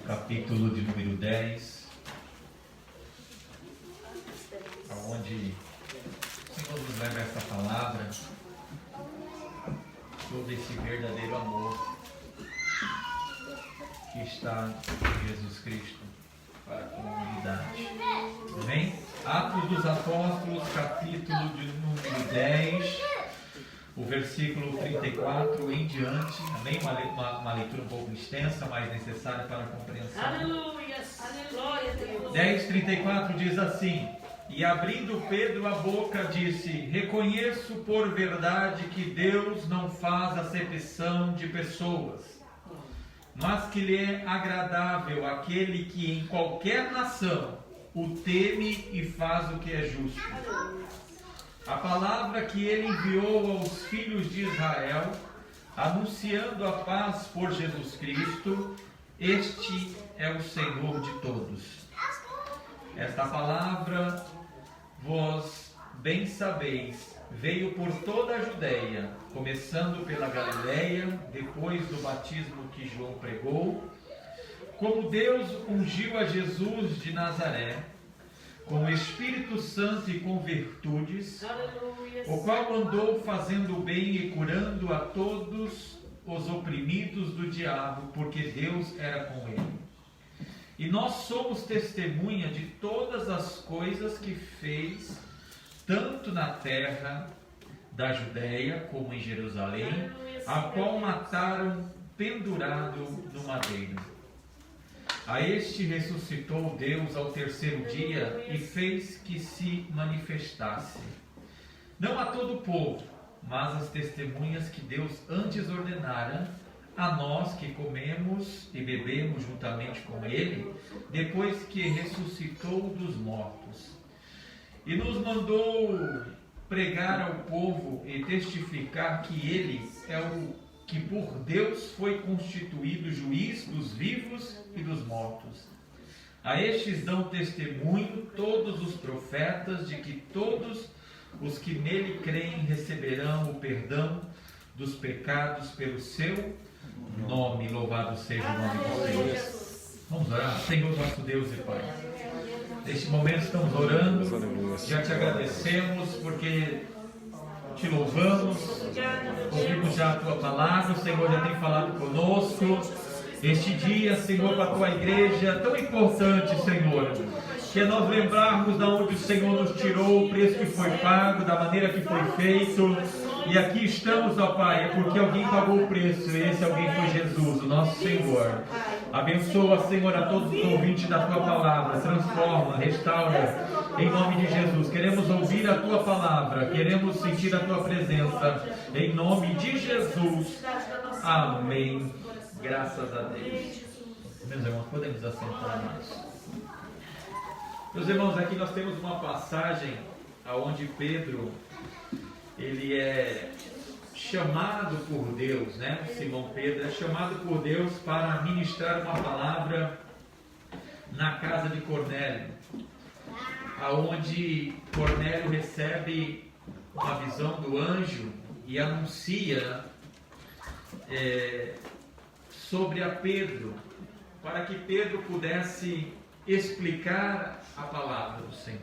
capítulo de número 10, aonde o Senhor nos leva essa palavra, todo esse verdadeiro amor que está em Jesus Cristo para a comunidade. Amém? Atos dos Apóstolos, capítulo de número 10, o versículo 34 em diante. Amém? Uma leitura um pouco extensa, mas necessária para a compreensão. Aleluia! Glória a Deus! 10:34 diz assim: E abrindo Pedro a boca, disse: Reconheço por verdade que Deus não faz acepção de pessoas, mas que lhe é agradável aquele que em qualquer nação o teme e faz o que é justo. A palavra que ele enviou aos filhos de Israel, anunciando a paz por Jesus Cristo, este é o Senhor de todos. Esta palavra, vós bem sabeis, veio por toda a Judéia, começando pela Galileia, depois do batismo que João pregou, como Deus ungiu a Jesus de Nazaré, com o Espírito Santo e com virtudes, o qual andou fazendo o bem e curando a todos os oprimidos do diabo, porque Deus era com ele. E nós somos testemunha de todas as coisas que fez, tanto na terra da Judéia como em Jerusalém, a qual mataram pendurado no madeiro. A este ressuscitou Deus ao terceiro dia e fez que se manifestasse, não a todo o povo, mas às testemunhas que Deus antes ordenara, a nós que comemos e bebemos juntamente com ele, depois que ressuscitou dos mortos. E nos mandou pregar ao povo e testificar que ele é o que por Deus foi constituído juiz dos vivos e dos mortos. A estes dão testemunho todos os profetas de que todos os que nele creem receberão o perdão dos pecados pelo seu nome. Louvado seja o nome do Senhor. Vamos orar. Senhor nosso Deus e Pai, neste momento estamos orando, já te agradecemos porque te louvamos, ouvimos já a tua palavra, o Senhor já tem falado conosco. Este dia, Senhor, para a tua igreja, tão importante, Senhor, que é nós lembrarmos de onde o Senhor nos tirou, o preço que foi pago, da maneira que foi feito. E aqui estamos, ó Pai, é porque alguém pagou o preço, e esse alguém foi Jesus, o nosso Senhor. Abençoa, Senhor, a todos os ouvintes da tua palavra, transforma, restaura, em nome de Jesus. Queremos ouvir a tua palavra, queremos sentir a tua presença, em nome de Jesus. Amém. Graças a Deus. Meus irmãos, podemos assentar mais. Meus irmãos, aqui nós temos uma passagem onde Pedro, ele é chamado por Deus, né? Simão Pedro é chamado por Deus para ministrar uma palavra na casa de Cornélio, aonde Cornélio recebe uma visão do anjo e anuncia sobre a Pedro, para que Pedro pudesse explicar a palavra do Senhor.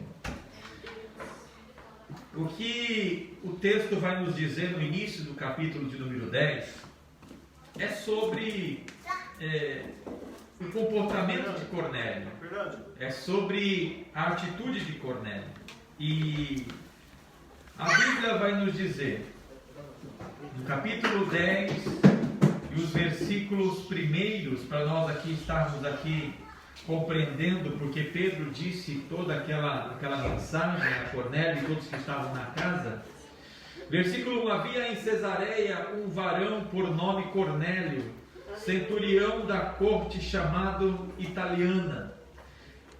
O que o texto vai nos dizer no início do capítulo de número 10 é sobre o comportamento de Cornélio, é sobre a atitude de Cornélio. E a Bíblia vai nos dizer, no capítulo 10, e os versículos primeiros, para nós aqui estarmos aqui compreendendo, porque Pedro disse toda aquela mensagem a Cornélio e todos que estavam na casa. Versículo 1: Havia em Cesareia um varão por nome Cornélio, centurião da corte, chamado Italiana.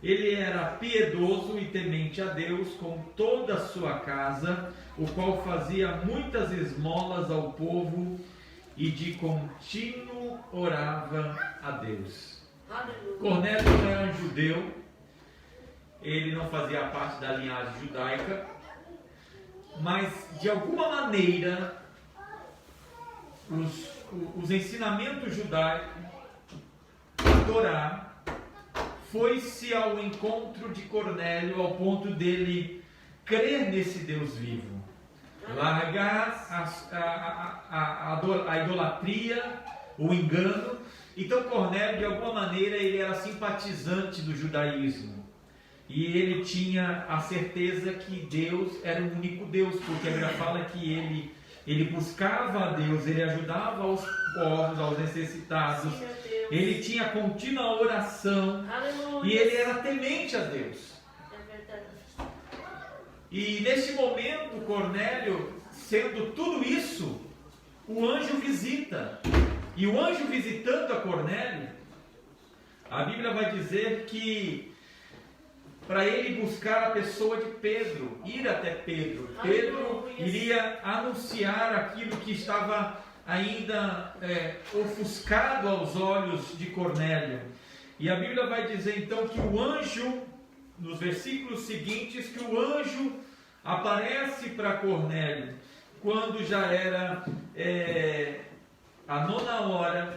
Ele era piedoso e temente a Deus com toda a sua casa, o qual fazia muitas esmolas ao povo e de contínuo orava a Deus. Cornélio não era um judeu, ele não fazia parte da linhagem judaica, mas de alguma maneira os ensinamentos judaicos, a Torá, foi-se ao encontro de Cornélio ao ponto dele crer nesse Deus vivo, largar a idolatria, o engano. Então Cornélio, de alguma maneira, ele era simpatizante do judaísmo, e ele tinha a certeza que Deus era o único Deus, porque a Bíblia fala que ele buscava a Deus, ele ajudava aos pobres, aos necessitados, ele tinha contínua oração. Aleluia. E ele era temente a Deus. É verdade. E nesse momento, Cornélio, sendo tudo isso, o anjo visita. E o anjo visitando a Cornélio, a Bíblia vai dizer que para ele buscar a pessoa de Pedro, ir até Pedro. Pedro iria anunciar aquilo que estava ainda ofuscado aos olhos de Cornélio. E a Bíblia vai dizer então que o anjo, nos versículos seguintes, que o anjo aparece para Cornélio quando já era a 9ª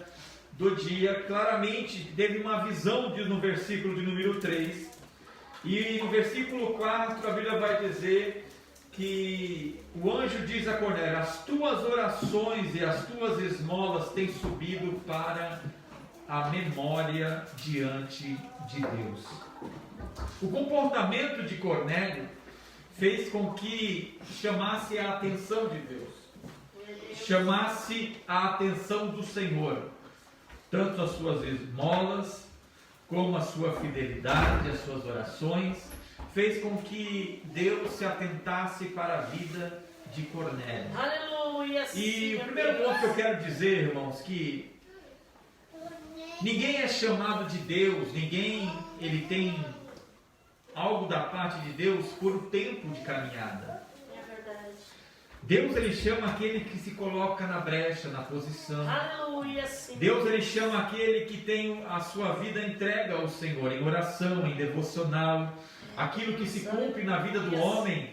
do dia. Claramente teve uma visão, diz no versículo de número 3. E no versículo 4 a Bíblia vai dizer que o anjo diz a Cornélio: as tuas orações e as tuas esmolas têm subido para a memória diante de Deus. O comportamento de Cornélio fez com que chamasse a atenção de Deus, chamasse a atenção do Senhor, tanto as suas esmolas como a sua fidelidade, as suas orações, fez com que Deus se atentasse para a vida de Cornélio. Aleluia. E o primeiro ponto que eu quero dizer, irmãos, que ninguém é chamado de Deus, ninguém ele tem algo da parte de Deus por um tempo de caminhada. É verdade. Deus ele chama aquele que se coloca na brecha, na posição. Aleluia, sim. Deus ele chama aquele que tem a sua vida entregue ao Senhor, em oração, em devocional, aquilo que se cumpre na vida do homem,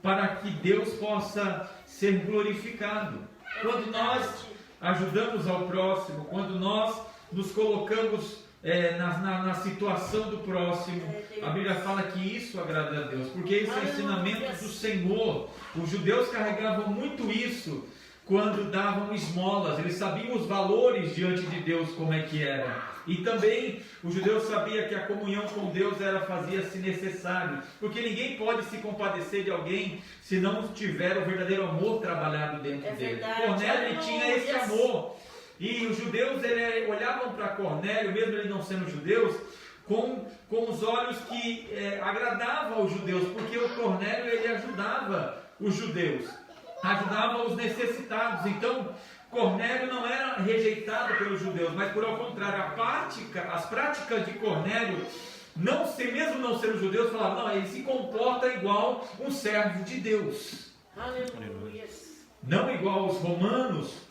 para que Deus possa ser glorificado. Quando nós ajudamos ao próximo, quando nós nos colocamos na situação do próximo, a Bíblia fala que isso agrada a Deus, porque esse é o ensinamento do Senhor. Os judeus carregavam muito isso quando davam esmolas, eles sabiam os valores diante de Deus, como é que era. E também os judeus sabiam que a comunhão com Deus fazia-se necessário, porque ninguém pode se compadecer de alguém se não tiver o verdadeiro amor trabalhado dentro dele. Cornélio tinha esse amor. E os judeus olhavam para Cornélio, mesmo ele não sendo judeus, com os olhos que agradavam aos judeus, porque o Cornélio ele ajudava os judeus, ajudava os necessitados. Então Cornélio não era rejeitado pelos judeus, mas por ao contrário, as práticas de Cornélio, mesmo não sendo judeus, falavam: não, ele se comporta igual um servo de Deus. Aleluia. Não igual aos romanos,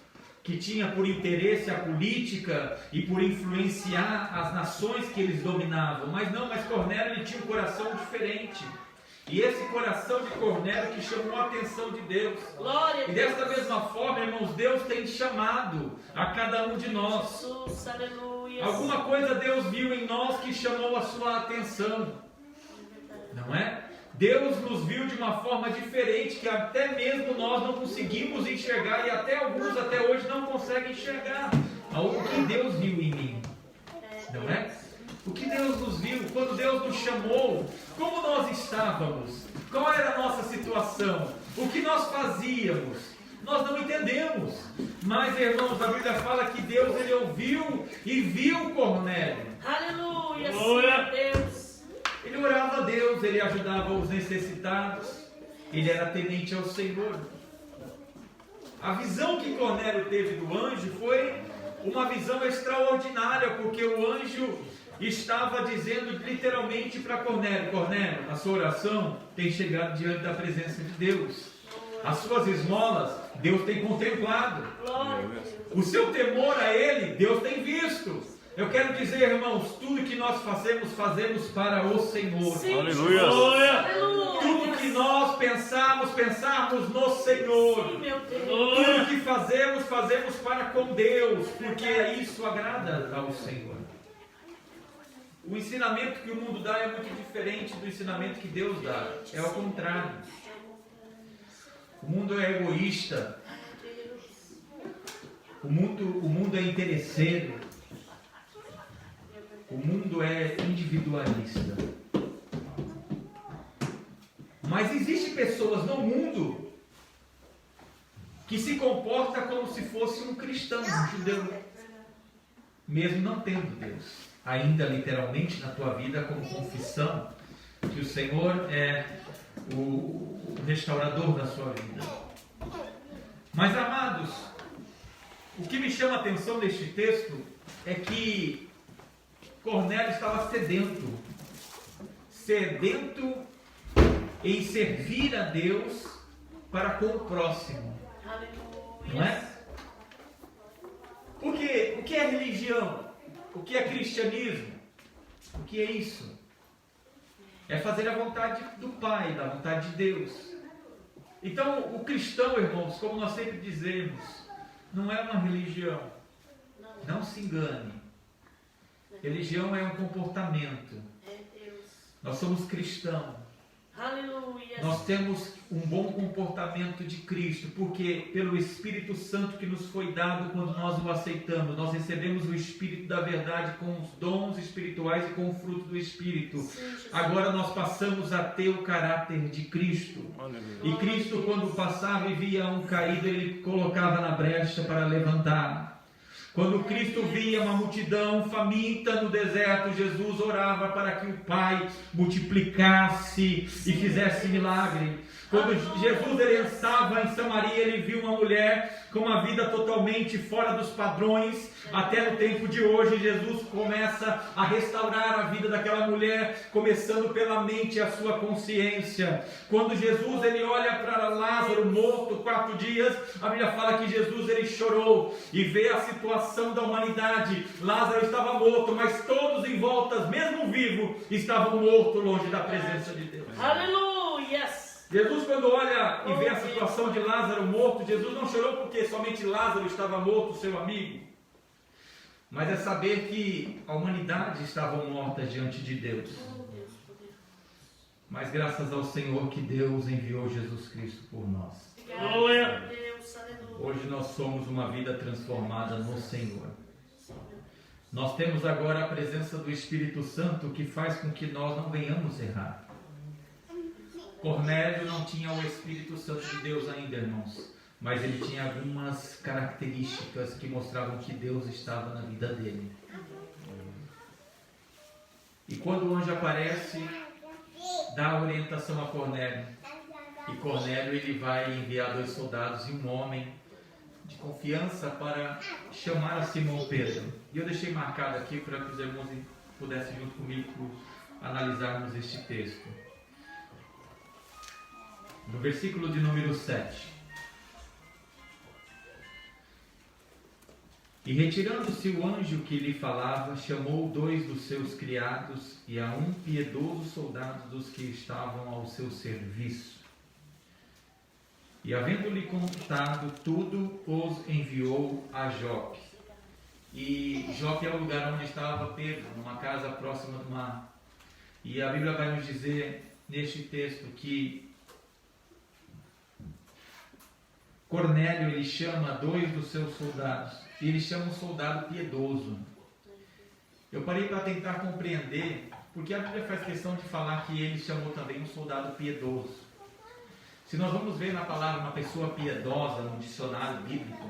que tinha por interesse a política e por influenciar as nações que eles dominavam. Mas Cornélio ele tinha um coração diferente. E esse coração de Cornélio que chamou a atenção de Deus. Glória a E desta mesma forma, irmãos, Deus tem chamado a cada um de nós. Jesus, aleluia. Alguma coisa Deus viu em nós que chamou a sua atenção. Não é? Deus nos viu de uma forma diferente, que até mesmo nós não conseguimos enxergar, e até alguns até hoje não conseguem enxergar. O que Deus viu em mim, não é? O que Deus nos viu, quando Deus nos chamou, como nós estávamos, qual era a nossa situação, o que nós fazíamos, nós não entendemos. Mas, irmãos, a Bíblia fala que Deus ele ouviu e viu Cornélio. Aleluia, Senhor Deus. Ele orava a Deus, ele ajudava os necessitados, ele era temente ao Senhor. A visão que Cornélio teve do anjo foi uma visão extraordinária, porque o anjo estava dizendo literalmente para Cornélio: Cornélio, a sua oração tem chegado diante da presença de Deus. As suas esmolas, Deus tem contemplado. O seu temor a Ele, Deus tem visto. Eu quero dizer, irmãos, tudo que nós fazemos para o Senhor. Sim. Aleluia. Aleluia. Tudo que nós pensarmos no Senhor. Sim, meu Deus. Tudo que fazemos para com Deus, porque isso agrada ao Senhor. O ensinamento que o mundo dá é muito diferente do ensinamento que Deus dá. É ao contrário. O mundo é egoísta. O mundo é interesseiro. O mundo é individualista. Mas existem pessoas no mundo que se comporta como se fosse um cristão, um judeu, mesmo não tendo Deus ainda literalmente na tua vida como confissão que o Senhor é o restaurador da sua vida. Mas, amados, o que me chama a atenção neste texto é que Cornélio estava sedento em servir a Deus para com o próximo. Não é? Porque o que é religião? O que é cristianismo? O que é isso? É fazer a vontade do Pai, da vontade de Deus. Então, o cristão, irmãos, como nós sempre dizemos, não é uma religião. Não se engane. Religião é um comportamento. Nós somos cristãos. Aleluia. Nós temos um bom comportamento de Cristo, porque pelo Espírito Santo que nos foi dado quando nós o aceitamos, nós recebemos o Espírito da verdade com os dons espirituais e com o fruto do Espírito. Agora nós passamos a ter o caráter de Cristo. E Cristo, quando passava e via um caído, ele colocava na brecha para levantar. Quando Cristo via uma multidão faminta no deserto, Jesus orava para que o Pai multiplicasse e fizesse milagre. Quando Jesus ele estava em Samaria, ele viu uma mulher com uma vida totalmente fora dos padrões. Até no tempo de hoje, Jesus começa a restaurar a vida daquela mulher, começando pela mente e a sua consciência. Quando Jesus ele olha para Lázaro morto 4 dias, a Bíblia fala que Jesus ele chorou e vê a situação da humanidade. Lázaro estava morto, mas todos em volta, mesmo vivo, estavam mortos longe da presença de Deus. Aleluia. Jesus, quando olha e vê a situação de Lázaro morto, Jesus não chorou porque somente Lázaro estava morto, seu amigo. Mas é saber que a humanidade estava morta diante de Deus. Mas graças ao Senhor que Deus enviou Jesus Cristo por nós. Hoje nós somos uma vida transformada no Senhor. Nós temos agora a presença do Espírito Santo que faz com que nós não venhamos errar. Cornélio não tinha o Espírito Santo de Deus ainda, irmãos, mas ele tinha algumas características que mostravam que Deus estava na vida dele. E quando o anjo aparece, dá a orientação a Cornélio. E Cornélio ele vai enviar 2 soldados e um homem de confiança para chamar a Simão Pedro. E eu deixei marcado aqui para que os irmãos pudessem junto comigo analisarmos este texto. No versículo de número 7. E retirando-se o anjo que lhe falava, chamou 2 dos seus criados e a um piedoso soldado dos que estavam ao seu serviço. E havendo-lhe contado tudo, os enviou a Jope. E Jope é o lugar onde estava Pedro, numa casa próxima do mar. E a Bíblia vai nos dizer neste texto que Cornélio ele chama 2 dos seus soldados. E ele chama um soldado piedoso. Eu parei para tentar compreender, porque a Bíblia faz questão de falar que ele chamou também um soldado piedoso. Se nós vamos ver na palavra uma pessoa piedosa no dicionário bíblico,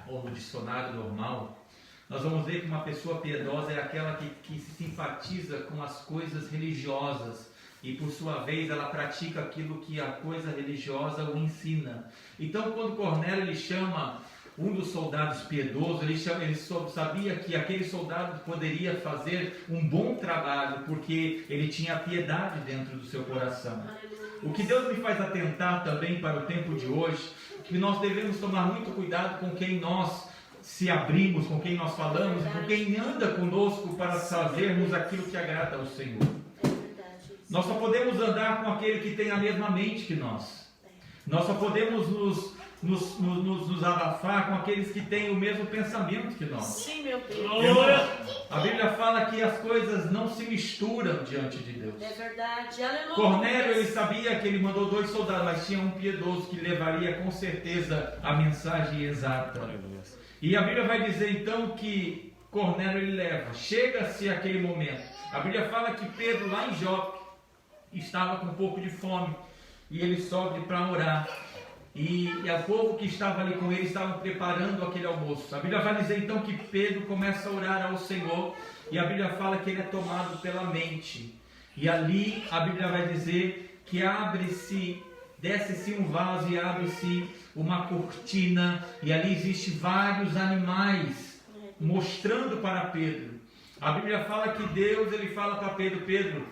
ou no dicionário normal, nós vamos ver que uma pessoa piedosa é aquela que se simpatiza com as coisas religiosas. E por sua vez ela pratica aquilo que a coisa religiosa o ensina. Então quando Cornélio ele chama um dos soldados piedosos, ele sabia que aquele soldado poderia fazer um bom trabalho, porque ele tinha piedade dentro do seu coração. O que Deus me faz atentar também para o tempo de hoje, que nós devemos tomar muito cuidado com quem nós se abrimos, com quem nós falamos, e com quem anda conosco para fazermos aquilo que agrada ao Senhor. Nós só podemos andar com aquele que tem a mesma mente que nós. Nós só podemos nos abafar com aqueles que têm o mesmo pensamento que nós. Sim, meu Deus. A Bíblia fala que as coisas não se misturam diante de Deus. É verdade. Aleluia. Cornélio, ele sabia que ele mandou 2 soldados, mas tinha um piedoso que levaria com certeza a mensagem exata. E a Bíblia vai dizer então que Cornélio ele leva. Chega-se aquele momento. A Bíblia fala que Pedro lá em Jope estava com um pouco de fome e ele sobe para orar. E o povo que estava ali com ele estava preparando aquele almoço. A Bíblia vai dizer então que Pedro começa a orar ao Senhor. E a Bíblia fala que ele é tomado pela mente. E ali a Bíblia vai dizer que abre-se, desce-se um vaso e abre-se uma cortina. E ali existem vários animais mostrando para Pedro. A Bíblia fala que Deus, ele fala para Pedro: Pedro,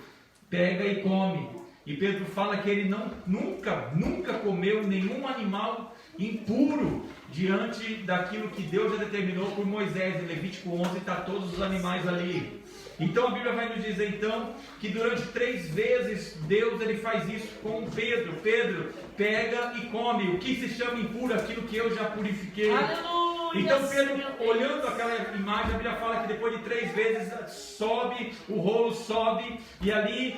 pega e come. E Pedro fala que ele nunca comeu nenhum animal impuro diante daquilo que Deus já determinou por Moisés. Em Levítico 11 está todos os animais ali. Então a Bíblia vai nos dizer então que durante 3 vezes Deus ele faz isso com Pedro. Pedro, pega e come. O que se chama impuro? Aquilo que eu já purifiquei. Aleluia. Então Pedro, olhando aquela imagem, a Bíblia fala que depois de 3 vezes sobe, o rolo sobe, e ali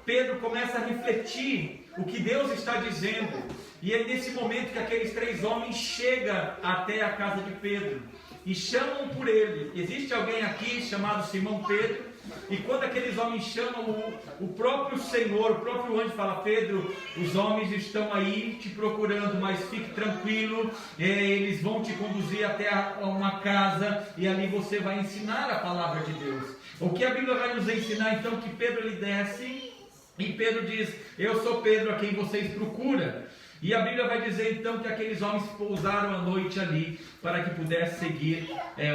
Pedro começa a refletir o que Deus está dizendo. E é nesse momento que aqueles 3 homens chegam até a casa de Pedro e chamam por ele. Existe alguém aqui chamado Simão Pedro, e quando aqueles homens chamam, o próprio Senhor, o próprio anjo fala: Pedro, os homens estão aí te procurando, mas fique tranquilo, eles vão te conduzir até uma casa e ali você vai ensinar a palavra de Deus. O que a Bíblia vai nos ensinar então? Que Pedro ele desce e Pedro diz: eu sou Pedro a quem vocês procuram. E a Bíblia vai dizer então que aqueles homens pousaram a noite ali para que pudesse seguir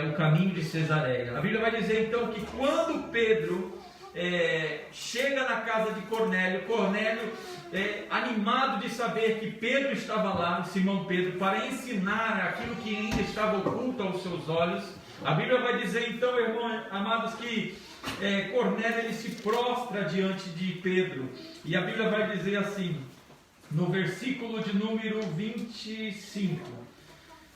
o caminho de Cesareia. A Bíblia vai dizer então que quando Pedro chega na casa de Cornélio, animado de saber que Pedro estava lá, Simão Pedro, para ensinar aquilo que ainda estava oculto aos seus olhos. A Bíblia vai dizer então, irmãos amados, que Cornélio ele se prostra diante de Pedro. E a Bíblia vai dizer assim, no versículo de número 25: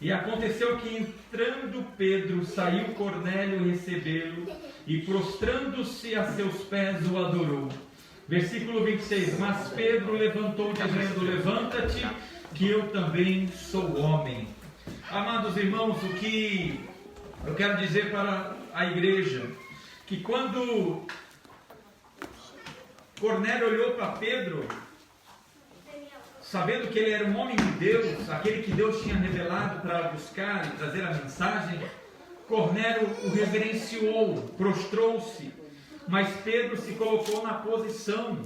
e aconteceu que entrando Pedro, saiu Cornélio recebê-lo, e prostrando-se a seus pés o adorou. Versículo 26: mas Pedro levantou dizendo: levanta-te, que eu também sou homem. Amados irmãos, o que eu quero dizer para a igreja, que quando Cornélio olhou para Pedro, sabendo que ele era um homem de Deus, aquele que Deus tinha revelado para buscar e trazer a mensagem, Cornélio o reverenciou, prostrou-se, mas Pedro se colocou na posição,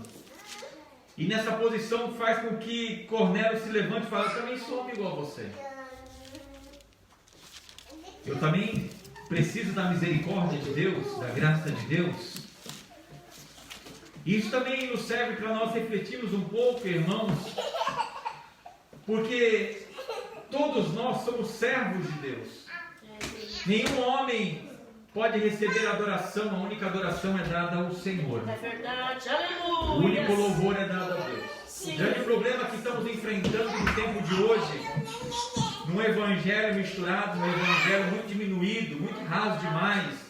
e nessa posição faz com que Cornélio se levante e fale: eu também sou homem igual a você, eu também preciso da misericórdia de Deus, da graça de Deus. Isso também nos serve para nós refletirmos um pouco, irmãos, porque todos nós somos servos de Deus. Nenhum homem pode receber adoração, a única adoração é dada ao Senhor. É verdade, aleluia. O único louvor é dado a Deus. Sim. O grande problema que estamos enfrentando no tempo de hoje, num evangelho misturado, num evangelho muito diminuído, muito raso demais,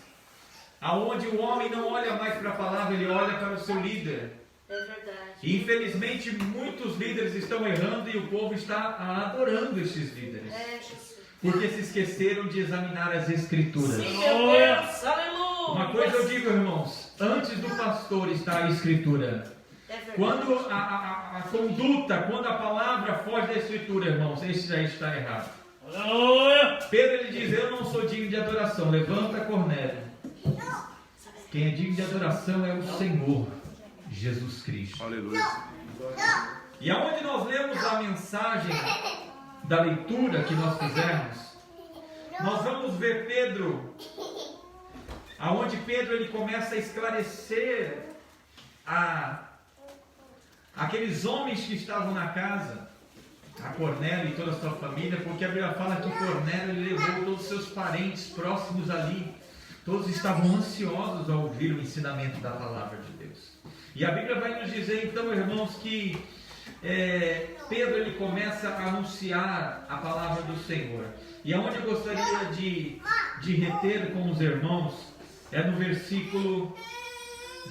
aonde o homem não olha mais para a palavra, ele olha para o seu líder. É verdade. E infelizmente muitos líderes estão errando e o povo está adorando esses líderes, Jesus. porque se esqueceram de examinar as escrituras. Sim, meu Deus, aleluia. Uma coisa eu digo, irmãos, antes do pastor está a escritura. É verdade. Quando a conduta, quando a palavra foge da escritura, irmãos, esse já está errado. Aleluia! Pedro ele diz: eu não sou digno de adoração. Levanta, Cornélio. Quem é digno de adoração é o Senhor Jesus Cristo. Aleluia! E aonde nós lemos a mensagem da leitura que nós fizemos, nós vamos ver Pedro, aonde Pedro ele começa a esclarecer aqueles homens que estavam na casa, a Cornélio e toda a sua família, porque a Bíblia fala que Cornélio ele levou todos os seus parentes próximos ali. Todos estavam ansiosos ao ouvir o ensinamento da palavra de Deus. E a Bíblia vai nos dizer então, irmãos, que Pedro ele começa a anunciar a palavra do Senhor. E aonde eu gostaria de reter com os irmãos é no versículo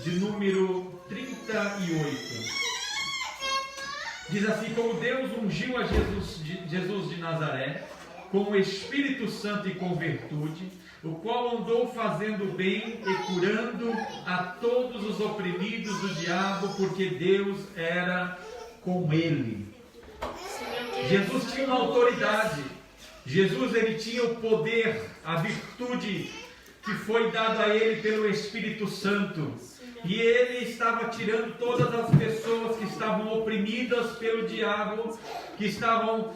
de número 38. Diz assim: como Deus ungiu a Jesus de Nazaré com o Espírito Santo e com virtude, o qual andou fazendo bem e curando a todos os oprimidos do diabo, porque Deus era com ele. Jesus tinha uma autoridade. Jesus, ele tinha o poder, a virtude que foi dada a ele pelo Espírito Santo. E ele estava tirando todas as pessoas que estavam oprimidas pelo diabo, que estavam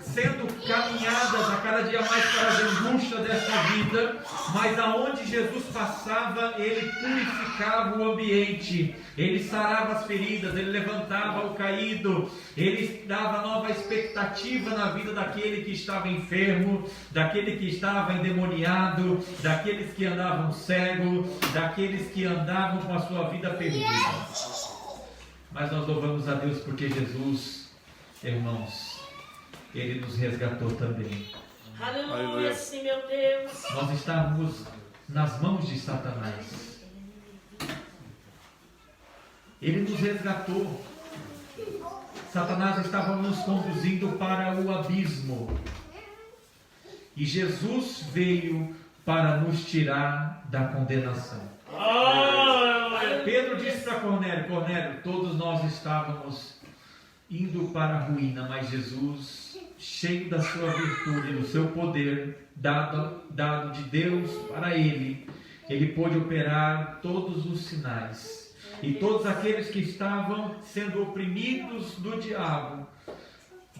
sendo caminhadas a cada dia mais para a angústia dessa vida, mas aonde Jesus passava, ele purificava o ambiente, ele sarava as feridas, ele levantava o caído, ele dava nova expectativa na vida daquele que estava enfermo, daquele que estava endemoniado, daqueles que andavam cegos, daqueles que andavam com a sua vida perdida. Mas nós louvamos a Deus porque Jesus, irmãos, ele nos resgatou também. Aleluia, sim, meu Deus. Nós estávamos nas mãos de Satanás. Ele nos resgatou. Satanás estava nos conduzindo para o abismo. E Jesus veio para nos tirar da condenação. Pedro disse para Cornélio: Cornélio, todos nós estávamos indo para a ruína, mas Jesus, cheio da sua virtude, do seu poder, dado de Deus para ele pôde operar todos os sinais. E todos aqueles que estavam sendo oprimidos do diabo,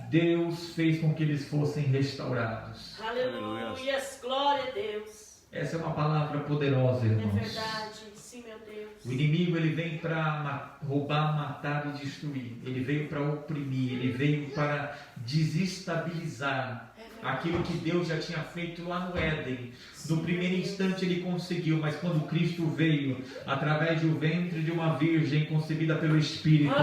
Deus fez com que eles fossem restaurados. Aleluia, glória a Deus. Essa é uma palavra poderosa, irmãos. É verdade, sim, meu Deus. O inimigo, ele vem para roubar, matar e destruir. Ele veio para oprimir, ele veio para desestabilizar aquilo que Deus já tinha feito lá no Éden. No primeiro instante ele conseguiu, mas quando Cristo veio, através do ventre de uma virgem concebida pelo Espírito,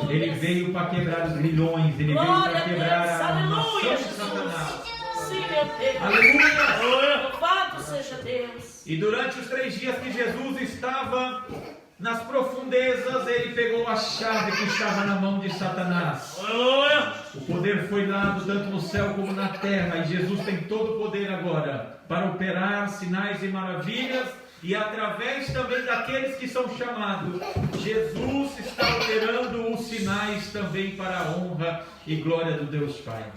ele veio para quebrar os grilhões, ele veio para quebrar a armação de Satanás. Sim, meu Deus. Aleluia! Louvado seja Deus. E durante os 3 dias que Jesus estava nas profundezas, ele pegou a chave que estava na mão de Satanás. O poder foi dado tanto no céu como na terra, e Jesus tem todo o poder agora para operar sinais e maravilhas, e através também daqueles que são chamados, Jesus está operando os sinais também para a honra e glória do Deus Pai.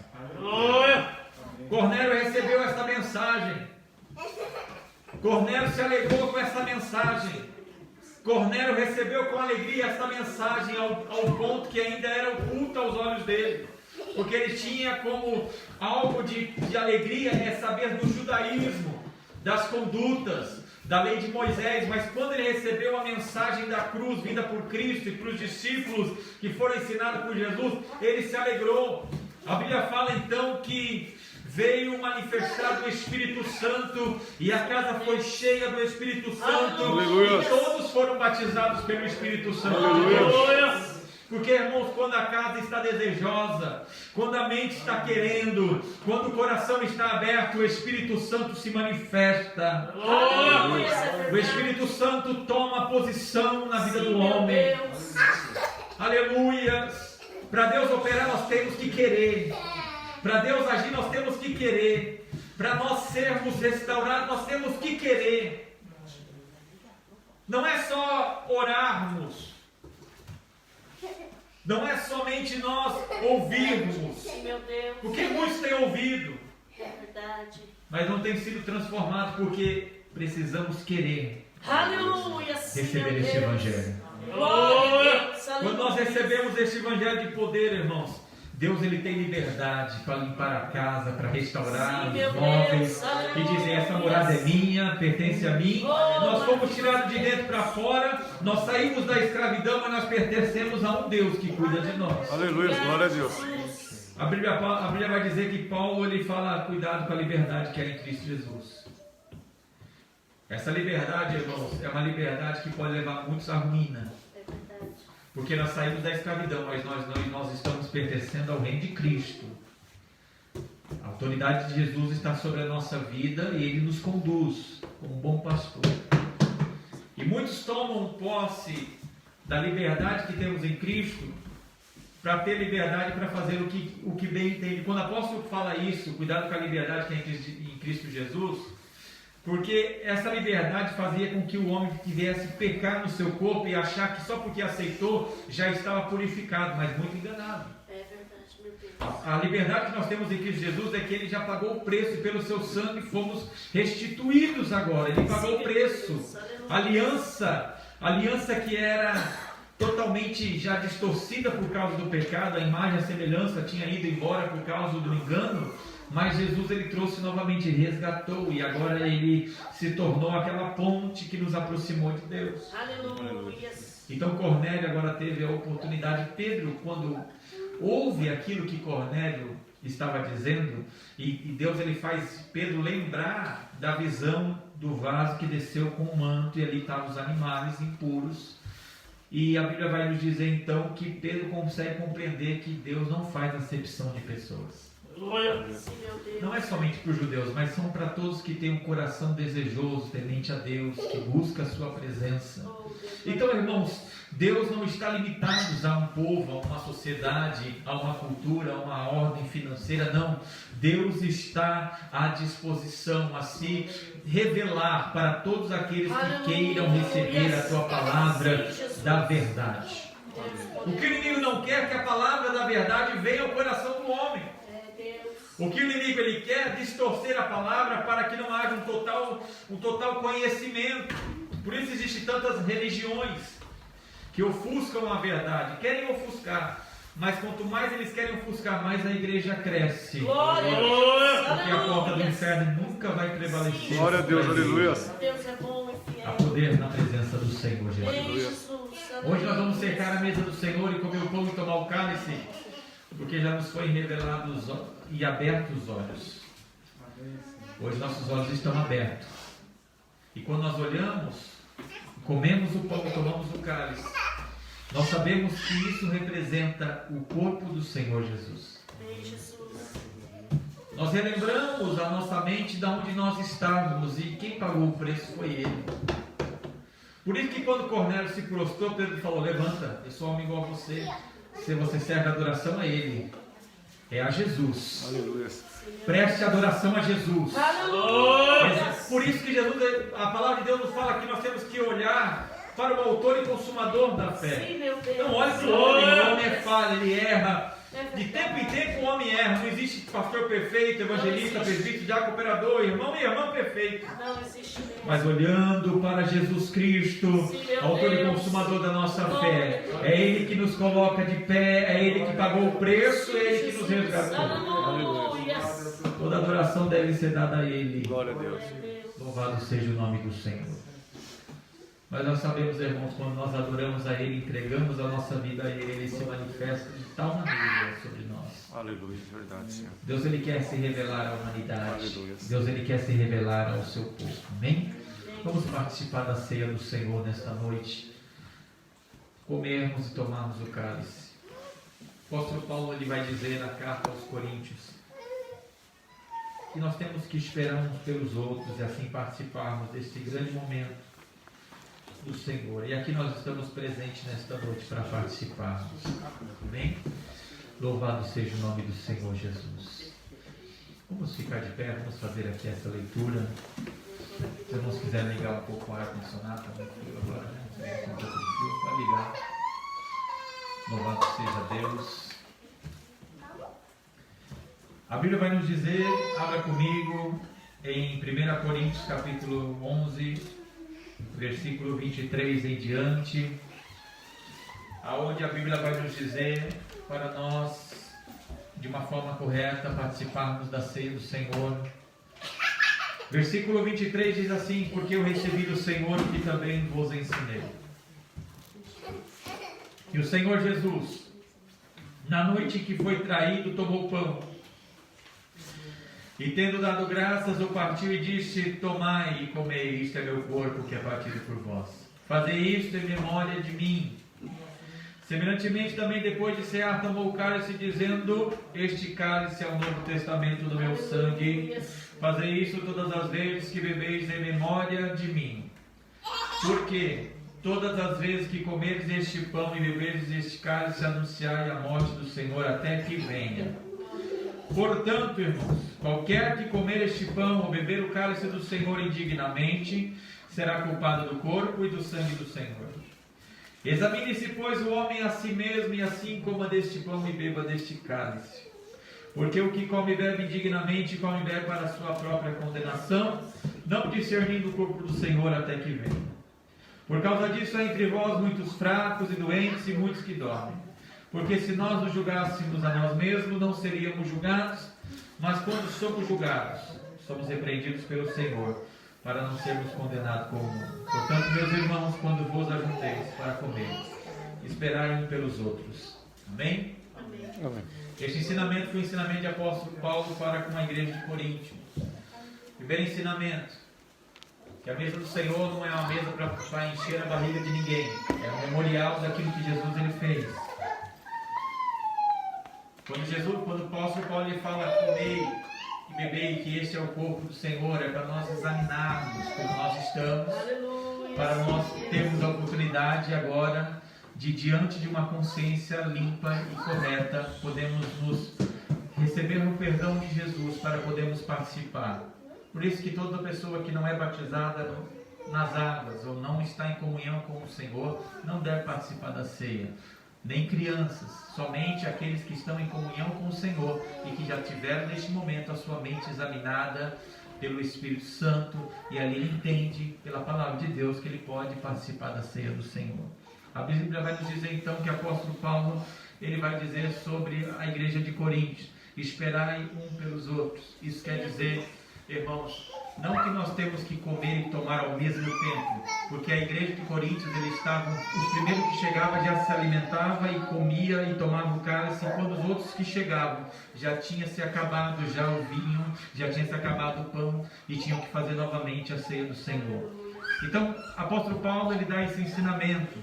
Cornélio recebeu esta mensagem. Cornélio se alegrou com essa mensagem. Cornélio recebeu com alegria essa mensagem ao ponto que ainda era oculta aos olhos dele, porque ele tinha como algo de alegria saber do judaísmo, das condutas, da lei de Moisés, mas quando ele recebeu a mensagem da cruz vinda por Cristo e para os discípulos que foram ensinados por Jesus, ele se alegrou. A Bíblia fala então que veio manifestar do Espírito Santo, e a casa foi cheia do Espírito Santo. Aleluia. E todos foram batizados pelo Espírito Santo. Aleluia. Porque, irmãos, quando a casa está desejosa, quando a mente está querendo, quando o coração está aberto, o Espírito Santo se manifesta. Aleluia. O Espírito Santo toma posição na vida do homem. Aleluia. Para Deus operar, nós temos que querer. Para Deus agir, nós temos que querer. Para nós sermos restaurados, nós temos que querer. Não é só orarmos. Não é somente nós ouvirmos. Porque muitos têm ouvido. É verdade. Mas não tem sido transformado porque precisamos querer. Aleluia. Receber este Evangelho. Quando nós recebemos este Evangelho de poder, irmãos, Deus, ele tem liberdade para limpar a casa, para restaurar os móveis e dizer: essa morada é minha, pertence a mim. Nós fomos tirados de dentro para fora, nós saímos da escravidão, mas nós pertencemos a um Deus que cuida de nós. Aleluia, glória a Deus. A Bíblia vai dizer que Paulo, ele fala: cuidado com a liberdade que é em Cristo Jesus. Essa liberdade, irmãos, é uma liberdade que pode levar muitos à ruína. Porque nós saímos da escravidão, mas nós estamos pertencendo ao reino de Cristo. A autoridade de Jesus está sobre a nossa vida e Ele nos conduz como um bom pastor. E muitos tomam posse da liberdade que temos em Cristo para ter liberdade para fazer o que bem entende. Quando o apóstolo fala isso, cuidado com a liberdade que é em Cristo Jesus, porque essa liberdade fazia com que o homem tivesse pecar no seu corpo e achar que só porque aceitou já estava purificado, mas muito enganado. É verdade, meu Deus. A liberdade que nós temos em Cristo Jesus é que Ele já pagou o preço e pelo seu sangue fomos restituídos agora. Ele pagou o preço. Aliança que era totalmente já distorcida por causa do pecado, a imagem, a semelhança tinha ido embora por causa do engano, mas Jesus ele trouxe novamente, resgatou e agora ele se tornou aquela ponte que nos aproximou de Deus. Aleluia. Então Cornélio agora teve a oportunidade. Pedro, quando ouve aquilo que Cornélio estava dizendo, e Deus ele faz Pedro lembrar da visão do vaso que desceu com o manto e ali estavam os animais impuros. E a Bíblia vai nos dizer então que Pedro consegue compreender que Deus não faz acepção de pessoas. Não é somente para os judeus, mas são para todos que têm um coração desejoso, temente a Deus, que busca a sua presença. Então, irmãos, Deus não está limitado a um povo, a uma sociedade, a uma cultura, a uma ordem financeira, não. Deus está à disposição a se revelar para todos aqueles que queiram receber a tua palavra da verdade. O que o inimigo não quer é que a palavra da verdade venha ao coração do homem. O que o inimigo ele quer é distorcer a palavra para que não haja um total conhecimento. Por isso existem tantas religiões que ofuscam a verdade, querem ofuscar, mas quanto mais eles querem ofuscar, mais a igreja cresce. Glória a Deus! Porque a porta do inferno nunca vai prevalecer. Glória a Deus, aleluia. Deus é bom e fiel. Há poder na presença do Senhor Jesus. Hoje nós vamos cercar a mesa do Senhor e comer o pão e tomar o cálice, porque já nos foi revelado e abertos os olhos. Hoje nossos olhos estão abertos. E quando nós olhamos, comemos o pão e tomamos o cálice, nós sabemos que isso representa o corpo do Senhor Jesus. Nós relembramos a nossa mente de onde nós estávamos e quem pagou o preço foi Ele. Por isso que quando Cornélio se prostrou, Pedro falou: levanta, eu sou homem igual a você. Se você serve adoração a Ele, é a Jesus. Aleluia. Preste adoração a Jesus. Aleluia. Por isso que Jesus, a palavra de Deus nos fala que nós temos que olhar para o autor e consumador da fé. Sim, meu Deus. Não olhe para o homem é falho, ele erra. De tempo em tempo o homem erra. Não existe pastor perfeito, evangelista, presbítero, diácono, operador, irmão e irmã perfeito. Não existe mesmo. Mas olhando para Jesus Cristo, autor e consumador da nossa fé, é Ele que nos coloca de pé, é Ele que pagou o preço, é Ele que nos resgatou. Aleluia. Toda adoração deve ser dada a Ele. Glória a Deus. Louvado seja o nome do Senhor. Mas nós sabemos, irmãos, quando nós adoramos a Ele, entregamos a nossa vida a Ele, Ele se manifesta de tal maneira sobre nós. Aleluia, verdade, Senhor. Deus ele quer se revelar à humanidade. Aleluia. Deus ele quer se revelar ao seu povo. Amém? Vamos participar da ceia do Senhor nesta noite. Comermos e tomarmos o cálice. O apóstolo Paulo ele vai dizer na carta aos Coríntios que nós temos que esperar uns pelos outros e assim participarmos deste grande momento do Senhor. E aqui nós estamos presentes nesta noite para participarmos. Amém? Louvado seja o nome do Senhor Jesus. Vamos ficar de pé, vamos fazer aqui essa leitura. Se os irmãos quiserem ligar um pouco o ar-condicionado, está muito frio agora, né? Um pouco de frio, vai ligar. Louvado seja Deus. A Bíblia vai nos dizer, abra comigo, em 1 Coríntios capítulo 11, versículo 23 em diante, aonde a Bíblia vai nos dizer para nós, de uma forma correta, participarmos da ceia do Senhor. Versículo 23 diz assim: porque eu recebi do Senhor que também vos ensinei. E o Senhor Jesus, na noite em que foi traído, tomou o pão. E tendo dado graças, o partiu e disse: tomai e comei, isto é meu corpo que é partido por vós. Fazei isto em memória de mim. Semelhantemente também depois de cear, tomou o cálice, dizendo: este cálice é o novo testamento do meu sangue. Fazei isso todas as vezes que bebeis em memória de mim. Porque todas as vezes que comeres este pão e beberes este cálice, anunciai a morte do Senhor até que venha. Portanto, irmãos, qualquer que comer este pão ou beber o cálice do Senhor indignamente, será culpado do corpo e do sangue do Senhor. Examine-se, pois, o homem a si mesmo, e assim coma deste pão e beba deste cálice. Porque o que come e bebe indignamente, come e bebe para a sua própria condenação, não discernindo o corpo do Senhor até que venha. Por causa disso há entre vós muitos fracos e doentes e muitos que dormem. Porque se nós nos julgássemos a nós mesmos, não seríamos julgados, mas quando somos julgados, somos repreendidos pelo Senhor, para não sermos condenados com o mundo. Portanto, meus irmãos, quando vos ajunteis para comer, esperai um pelos outros. Amém? Amém. Este ensinamento foi o ensinamento de apóstolo Paulo para com a igreja de Corinto. Primeiro ensinamento, que a mesa do Senhor não é uma mesa para encher a barriga de ninguém, é um memorial daquilo que Jesus ele fez. Quando o apóstolo Paulo ele fala comei e bebei, que este é o corpo do Senhor, é para nós examinarmos como nós estamos, para nós termos a oportunidade agora de, diante de uma consciência limpa e correta, podemos nos receber o perdão de Jesus para podermos participar. Por isso que toda pessoa que não é batizada nas águas ou não está em comunhão com o Senhor não deve participar da ceia. Nem crianças, somente aqueles que estão em comunhão com o Senhor e que já tiveram neste momento a sua mente examinada pelo Espírito Santo, e ali ele entende pela palavra de Deus que ele pode participar da ceia do Senhor. A Bíblia vai nos dizer então que o apóstolo Paulo ele vai dizer sobre a igreja de Corinto: esperai um pelos outros. Isso quer dizer, irmãos, não que nós temos que comer e tomar ao mesmo tempo, porque a igreja de Coríntios, eles estavam, os primeiros que chegavam já se alimentavam e comia e tomava o cálice, quando os outros que chegavam já tinha se acabado já o vinho, já tinha se acabado o pão e tinham que fazer novamente a ceia do Senhor. Então, apóstolo Paulo ele dá esse ensinamento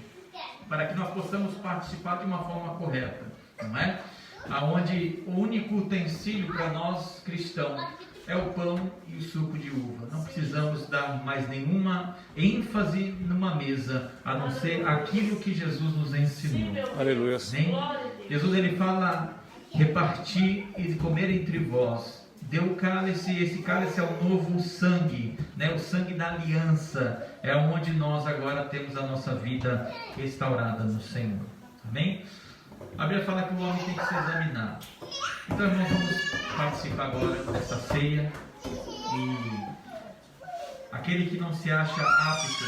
para que nós possamos participar de uma forma correta, não é? Aonde o único utensílio para nós cristãos é o pão e o suco de uva. Não precisamos dar mais nenhuma ênfase numa mesa, a não ser aquilo que Jesus nos ensinou. Aleluia. Amém? Jesus ele fala: repartir e comer entre vós. Deu o cálice, esse cálice é o novo sangue, né? O sangue da aliança. É onde nós agora temos a nossa vida restaurada no Senhor. Amém? A Bíblia fala que o homem tem que se examinar. Então, irmãos, vamos participar agora dessa ceia. E aquele que não se acha apto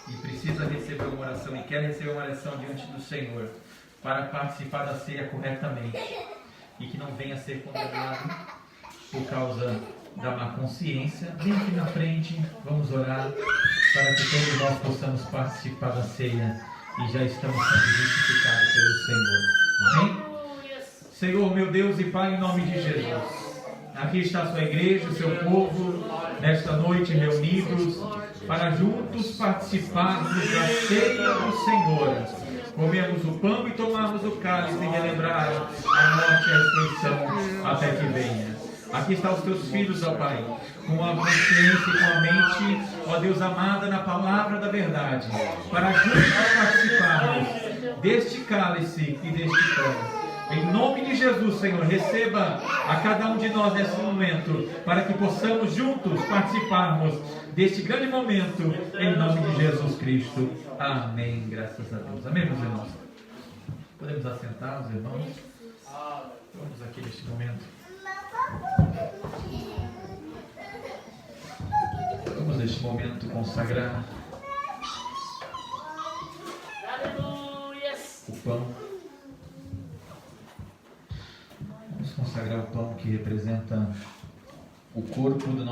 e precisa receber uma oração e quer receber uma oração diante do Senhor para participar da ceia corretamente e que não venha a ser condenado por causa da má consciência, vem aqui na frente, vamos orar para que todos nós possamos participar da ceia e já estamos sendo justificados pelo Senhor. Amém? Senhor, meu Deus e Pai, em nome de Jesus, aqui está a sua igreja, o seu povo, nesta noite reunidos, para juntos participarmos da ceia do Senhor, comermos o pão e tomarmos o cálice e relembrar a morte e a ressurreição até que venha. Aqui estão os teus filhos, ó Pai, com a consciência e com a mente, ó Deus amada, na palavra da verdade, para juntos participarmos deste cálice e deste pão. Em nome de Jesus, Senhor, receba a cada um de nós nesse momento, para que possamos juntos participarmos deste grande momento, em nome de Jesus Cristo. Amém. Graças a Deus. Amém, meus irmãos? Podemos assentar, os irmãos? Vamos aqui neste momento. Vamos neste momento consagrar o pão. Vamos consagrar o pão que representa o corpo do nosso